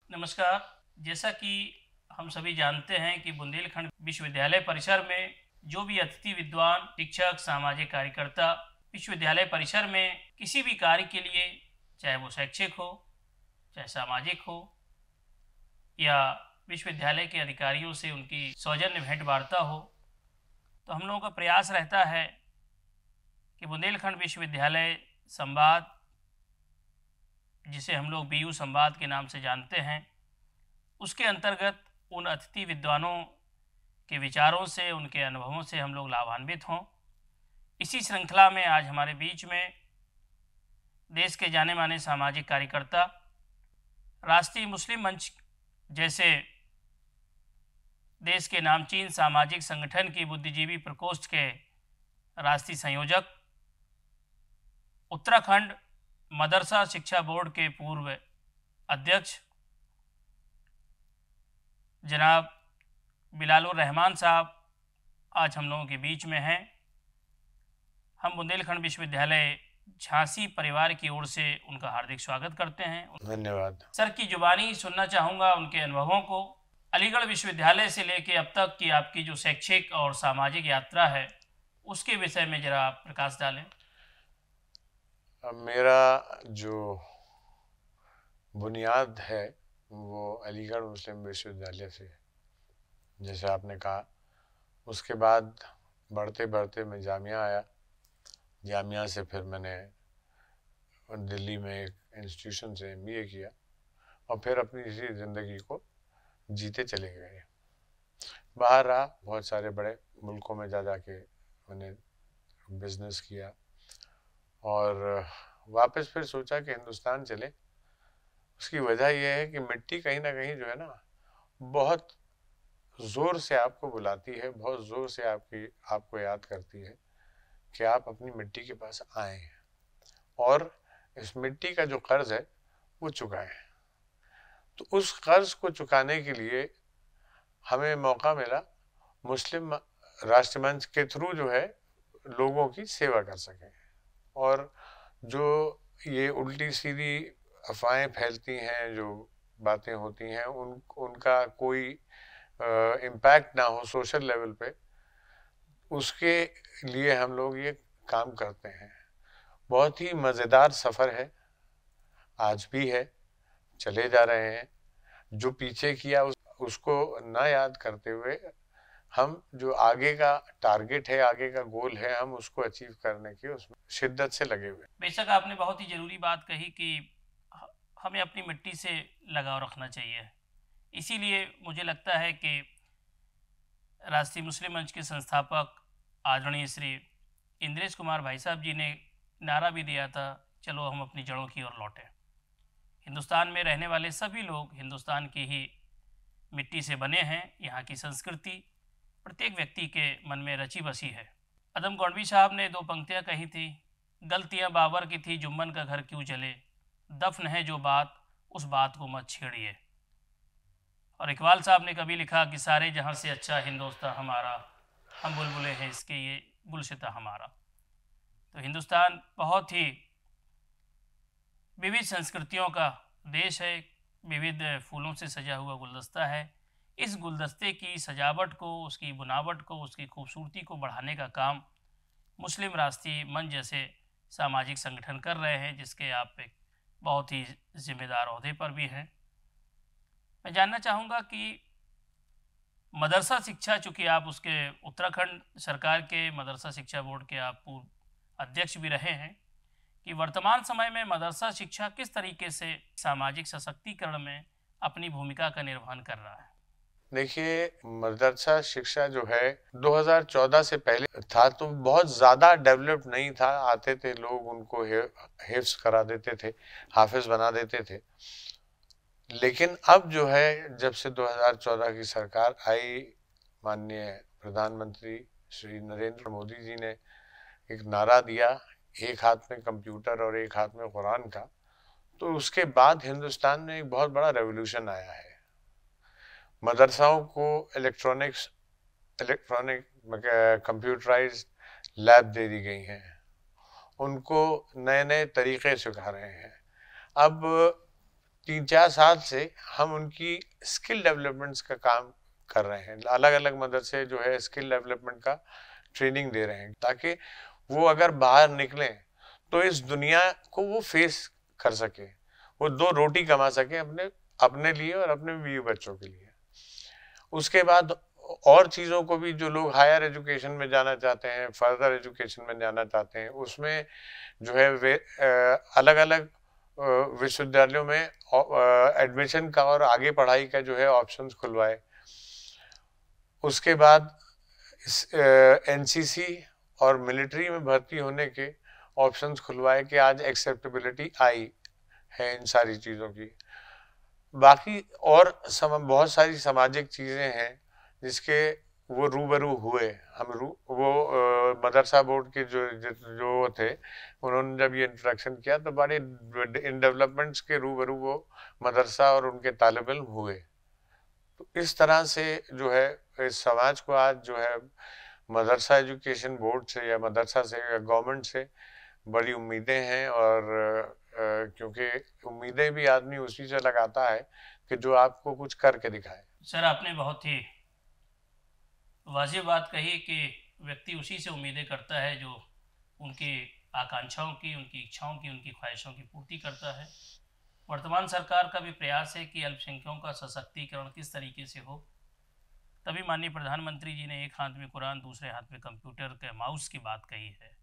नमस्कार। जैसा कि हम सभी जानते हैं कि बुंदेलखंड विश्वविद्यालय परिसर में जो भी अतिथि विद्वान, शिक्षक, सामाजिक कार्यकर्ता विश्वविद्यालय परिसर में किसी भी कार्य के लिए, चाहे वो शैक्षिक हो, चाहे सामाजिक हो या विश्वविद्यालय के अधिकारियों से उनकी सौजन्य भेंट वार्ता हो, तो हम लोगों का प्रयास रहता है कि बुंदेलखंड विश्वविद्यालय संवाद, जिसे हम लोग बीयू संवाद के नाम से जानते हैं, उसके अंतर्गत उन अतिथि विद्वानों के विचारों से, उनके अनुभवों से हम लोग लाभान्वित हों। इसी श्रृंखला में आज हमारे बीच में देश के जाने माने सामाजिक कार्यकर्ता, राष्ट्रीय मुस्लिम मंच जैसे देश के नामचीन सामाजिक संगठन की बुद्धिजीवी प्रकोष्ठ के राष्ट्रीय संयोजक, उत्तराखंड मदरसा शिक्षा बोर्ड के पूर्व अध्यक्ष जनाब बिलालुर रहमान साहब आज हम लोगों के बीच में हैं। हम बुंदेलखंड विश्वविद्यालय झांसी परिवार की ओर से उनका हार्दिक स्वागत करते हैं। धन्यवाद। सर की जुबानी सुनना चाहूँगा उनके अनुभवों को, अलीगढ़ विश्वविद्यालय से लेके अब तक की आपकी जो शैक्षिक और सामाजिक यात्रा है उसके विषय में ज़रा आप प्रकाश डालें। मेरा जो बुनियाद है वो अलीगढ़ मुस्लिम विश्वविद्यालय से, जैसे आपने कहा। उसके बाद बढ़ते बढ़ते मैं जामिया आया। जामिया से फिर मैंने दिल्ली में एक इंस्टीट्यूशन से एमबीए किया और फिर अपनी इसी ज़िंदगी को जीते चले गए। बाहर रहा, बहुत सारे बड़े मुल्कों में जा के मैंने बिजनेस किया और वापस फिर सोचा कि हिंदुस्तान चले। उसकी वजह यह है कि मिट्टी कहीं ना कहीं जो है ना, बहुत ज़ोर से आपको बुलाती है, बहुत ज़ोर से आपको याद करती है कि आप अपनी मिट्टी के पास आए और इस मिट्टी का जो कर्ज है वो चुकाएं। तो उस कर्ज को चुकाने के लिए हमें मौका मिला मुस्लिम राष्ट्रमंच के थ्रू जो है लोगों की सेवा कर सकें। और जो ये उल्टी सीधी अफवाहें फैलती हैं, जो बातें होती हैं, उनका कोई इम्पैक्ट ना हो सोशल लेवल पे, उसके लिए हम लोग ये काम करते हैं। बहुत ही मज़ेदार सफ़र है, आज भी है, चले जा रहे हैं। जो पीछे किया उसको ना याद करते हुए हम जो आगे का टारगेट है, आगे का गोल है, हम उसको अचीव करने की उसमें शिद्दत से लगे हुए। बेशक आपने बहुत ही ज़रूरी बात कही कि हमें अपनी मिट्टी से लगाव रखना चाहिए। इसीलिए मुझे लगता है कि राष्ट्रीय मुस्लिम मंच के संस्थापक आदरणीय श्री इंद्रेश कुमार भाई साहब जी ने नारा भी दिया था, चलो हम अपनी जड़ों की ओर लौटें। हिंदुस्तान में रहने वाले सभी लोग हिंदुस्तान की ही मिट्टी से बने हैं। यहाँ की संस्कृति प्रत्येक व्यक्ति के मन में रची बसी है। अदम गौड़वी साहब ने दो पंक्तियाँ कही थी, गलतियाँ बाबर की थी जुम्मन का घर क्यों जले, दफन है जो बात उस बात को मत छेड़िए। और इकबाल साहब ने कभी लिखा कि सारे जहाँ से अच्छा हिंदुस्तान हमारा, हम बुलबुलें हैं इसके ये गुलशिता हमारा। तो हिंदुस्तान बहुत ही विविध संस्कृतियों का देश है, विविध फूलों से सजा हुआ गुलदस्ता है। इस गुलदस्ते की सजावट को, उसकी बुनावट को, उसकी खूबसूरती को बढ़ाने का काम मुस्लिम राष्ट्रीय मंच जैसे सामाजिक संगठन कर रहे हैं, जिसके आप एक बहुत ही जिम्मेदार ओहदे पर भी हैं। मैं जानना चाहूँगा कि मदरसा शिक्षा, चूँकि आप उसके उत्तराखंड सरकार के मदरसा शिक्षा बोर्ड के आप पूर्व अध्यक्ष भी रहे हैं, कि वर्तमान समय में मदरसा शिक्षा किस तरीके से सामाजिक सशक्तिकरण में अपनी भूमिका का निर्वहन कर रहा है। देखिए, मदरसा शिक्षा जो है 2014 से पहले था तो बहुत ज़्यादा डेवलप नहीं था। आते थे लोग, उनको हिफ्ज करा देते थे, हाफिज बना देते थे। लेकिन अब जो है, जब से 2014 की सरकार आई, माननीय प्रधानमंत्री श्री नरेंद्र मोदी जी ने एक नारा दिया, एक हाथ में कंप्यूटर और एक हाथ में कुरान का, तो उसके बाद हिंदुस्तान में एक बहुत बड़ा रेवोल्यूशन आया है। मदरसाओं को इलेक्ट्रॉनिक कंप्यूटराइज्ड लैब दे दी गई हैं, उनको नए नए तरीके सिखा रहे हैं। अब 3-4 साल से हम उनकी स्किल डेवलपमेंट्स का काम कर रहे हैं। अलग अलग मदरसे जो है स्किल डेवलपमेंट का ट्रेनिंग दे रहे हैं, ताकि वो अगर बाहर निकलें तो इस दुनिया को वो फेस कर सके, वो 2 रोटी कमा सके अपने अपने लिए और अपने बीवी बच्चों के लिए। उसके बाद और चीज़ों को भी, जो लोग हायर एजुकेशन में जाना चाहते हैं, फर्दर एजुकेशन में जाना चाहते हैं, उसमें जो है वे अलग अलग विश्वविद्यालयों में एडमिशन का और आगे पढ़ाई का जो है ऑप्शंस खुलवाए। उसके बाद एनसीसी और मिलिट्री में भर्ती होने के ऑप्शंस खुलवाए कि आज एक्सेप्टेबिलिटी आई है इन सारी चीज़ों की। बाकी और बहुत सारी सामाजिक चीज़ें हैं जिसके वो रूबरू हुए। वो मदरसा बोर्ड के जो थे, उन्होंने जब ये इंट्रोडक्शन किया तो बड़े इन डेवलपमेंट्स के रूबरू वो मदरसा और उनके तालिब इल्म हुए। तो इस तरह से जो है इस समाज को आज जो है मदरसा एजुकेशन बोर्ड से या मदरसा से या गवर्नमेंट से बड़ी उम्मीदें हैं। और क्योंकि उम्मीदें भी आदमी उसी से लगाता है कि जो आपको कुछ करके दिखाए। सर, आपने बहुत ही वाजिब बात कही कि व्यक्ति उसी से उम्मीदें करता है जो उनकी आकांक्षाओं की, उनकी इच्छाओं की, उनकी ख्वाहिशों की पूर्ति करता है। वर्तमान सरकार का भी प्रयास है कि अल्पसंख्यकों का सशक्तिकरण किस तरीके से हो। तभी माननीय प्रधानमंत्री जी ने एक हाथ में कुरान, दूसरे हाथ में कंप्यूटर के माउस की बात कही है।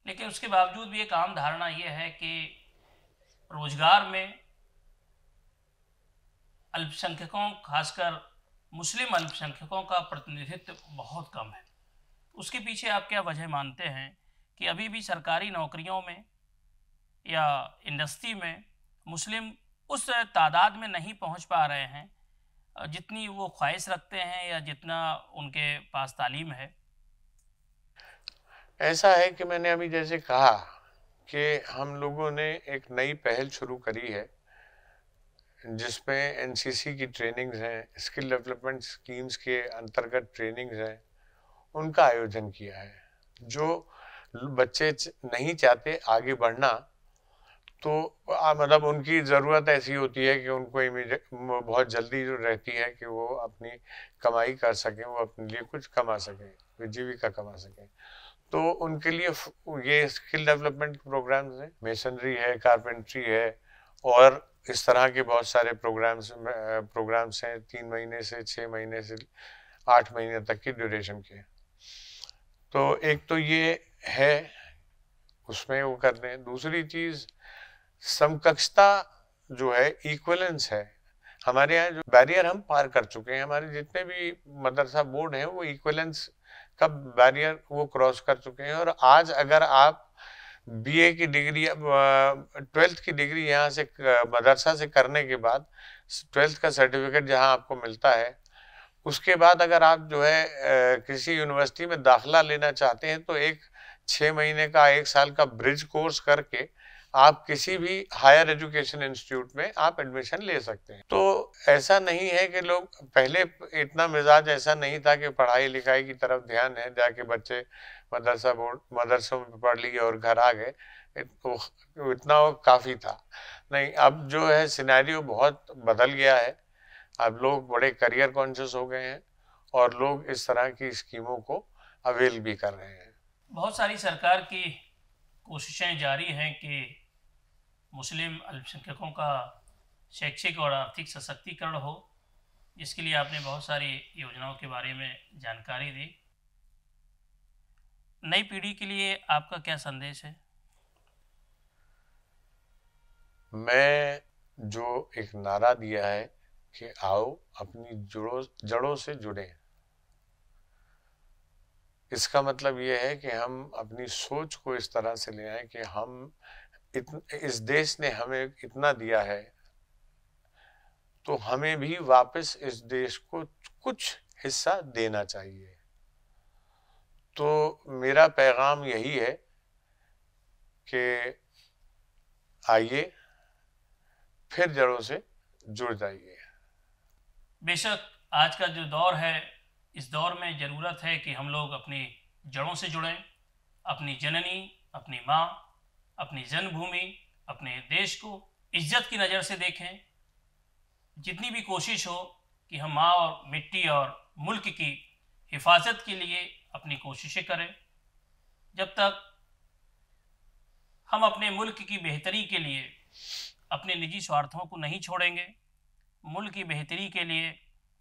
लेकिन उसके बावजूद भी एक आम धारणा यह है कि रोजगार में अल्पसंख्यकों, खासकर मुस्लिम अल्पसंख्यकों का प्रतिनिधित्व बहुत कम है। उसके पीछे आप क्या वजह मानते हैं कि अभी भी सरकारी नौकरियों में या इंडस्ट्री में मुस्लिम उस तादाद में नहीं पहुंच पा रहे हैं जितनी वो ख्वाहिश रखते हैं या जितना उनके पास तालीम है? ऐसा है कि मैंने अभी जैसे कहा कि हम लोगों ने एक नई पहल शुरू करी है जिसमें एनसीसी की ट्रेनिंग्स हैं, स्किल डेवलपमेंट स्कीम्स के अंतर्गत ट्रेनिंग्स हैं, उनका आयोजन किया है। जो बच्चे नहीं चाहते आगे बढ़ना, तो मतलब उनकी ज़रूरत ऐसी होती है कि उनको बहुत जल्दी जो रहती है कि वो अपनी कमाई कर सकें, वो अपने लिए कुछ कमा सकें, जीविका कमा सकें। तो उनके लिए ये स्किल डेवलपमेंट प्रोग्राम्स हैं, मेसनरी है, कारपेंट्री है, और इस तरह के बहुत सारे प्रोग्राम्स हैं 3 महीने से 6 महीने से 8 महीने तक की ड्यूरेशन के। तो एक तो ये है, उसमें वो करते हैं। दूसरी चीज़ समकक्षता जो है, इक्वलेंस है। हमारे यहाँ जो बैरियर हम पार कर चुके हैं, हमारे जितने भी मदरसा बोर्ड हैं वो इक्वलेंस का बैरियर वो क्रॉस कर चुके हैं। और आज अगर आप बीए की डिग्री, 12th की डिग्री यहाँ से मदरसा से करने के बाद 12th का सर्टिफिकेट जहाँ आपको मिलता है, उसके बाद अगर आप जो है किसी यूनिवर्सिटी में दाखिला लेना चाहते हैं तो 6 महीने का 1 साल का ब्रिज कोर्स करके आप किसी भी हायर एजुकेशन इंस्टीट्यूट में आप एडमिशन ले सकते हैं। तो ऐसा नहीं है कि लोग, पहले इतना मिजाज ऐसा नहीं था कि पढ़ाई लिखाई की तरफ ध्यान है, जाके बच्चे मदरसों में पढ़ लिए और घर आ गए, तो इतना वो काफ़ी था। नहीं, अब जो है सिनेरियो बहुत बदल गया है। अब लोग बड़े करियर कॉन्शियस हो गए हैं और लोग इस तरह की स्कीमों को अवेल भी कर रहे हैं। बहुत सारी सरकार की कोशिशें जारी हैं कि मुस्लिम अल्पसंख्यकों का शैक्षिक और आर्थिक सशक्तिकरण हो, जिसके लिए आपने बहुत सारी योजनाओं के बारे में जानकारी दी। नई पीढ़ी के लिए आपका क्या संदेश है? मैं जो एक नारा दिया है कि आओ अपनी जड़ों से जुड़ें, इसका मतलब ये है कि हम अपनी सोच को इस तरह से ले आए कि हम इस देश ने हमें इतना दिया है, तो हमें भी वापस इस देश को कुछ हिस्सा देना चाहिए। तो मेरा पैगाम यही है कि आइए फिर जड़ों से जुड़ जाइए। बेशक आज का जो दौर है, इस दौर में ज़रूरत है कि हम लोग अपनी जड़ों से जुड़ें, अपनी जननी, अपनी माँ, अपनी जन्मभूमि, अपने देश को इज्जत की नज़र से देखें। जितनी भी कोशिश हो कि हम माँ और मिट्टी और मुल्क की हिफाजत के लिए अपनी कोशिशें करें। जब तक हम अपने मुल्क की बेहतरी के लिए अपने निजी स्वार्थों को नहीं छोड़ेंगे, मुल्क की बेहतरी के लिए,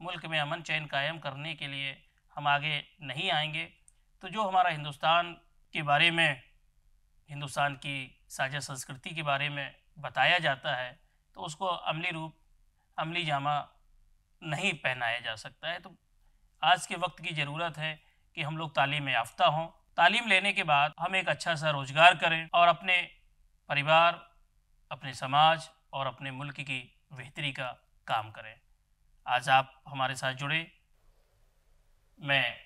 मुल्क में अमन चैन कायम करने के लिए हम आगे नहीं आएंगे, तो जो हमारा हिंदुस्तान के बारे में, हिंदुस्तान की साझा संस्कृति के बारे में बताया जाता है, तो उसको अमली रूप, अमली जामा नहीं पहनाया जा सकता है। तो आज के वक्त की ज़रूरत है कि हम लोग तालीम याफ्ता हों। तालीम लेने के बाद हम एक अच्छा सा रोज़गार करें और अपने परिवार, अपने समाज और अपने मुल्क की बेहतरी का काम करें। आज आप हमारे साथ जुड़े, मैं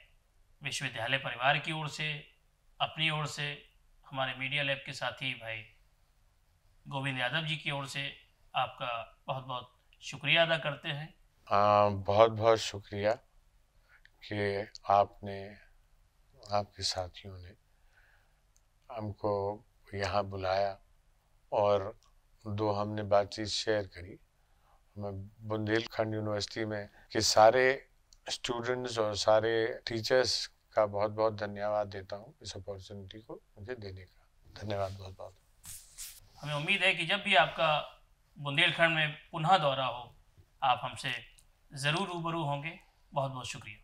विश्वविद्यालय परिवार की ओर से, अपनी ओर से, हमारे मीडिया लैब के साथी भाई गोविंद यादव जी की ओर से आपका बहुत बहुत शुक्रिया अदा करते हैं। बहुत बहुत शुक्रिया कि आपने, आपके साथियों ने हमको यहाँ बुलाया और दो हमने बातचीत शेयर करी। मैं बुंदेलखंड यूनिवर्सिटी में के सारे स्टूडेंट्स और सारे टीचर्स का बहुत बहुत धन्यवाद देता हूँ इस अपॉर्चुनिटी को मुझे देने का। धन्यवाद बहुत बहुत। हमें उम्मीद है कि जब भी आपका बुंदेलखंड में पुनः दौरा हो, आप हमसे ज़रूर रूबरू होंगे। बहुत बहुत शुक्रिया।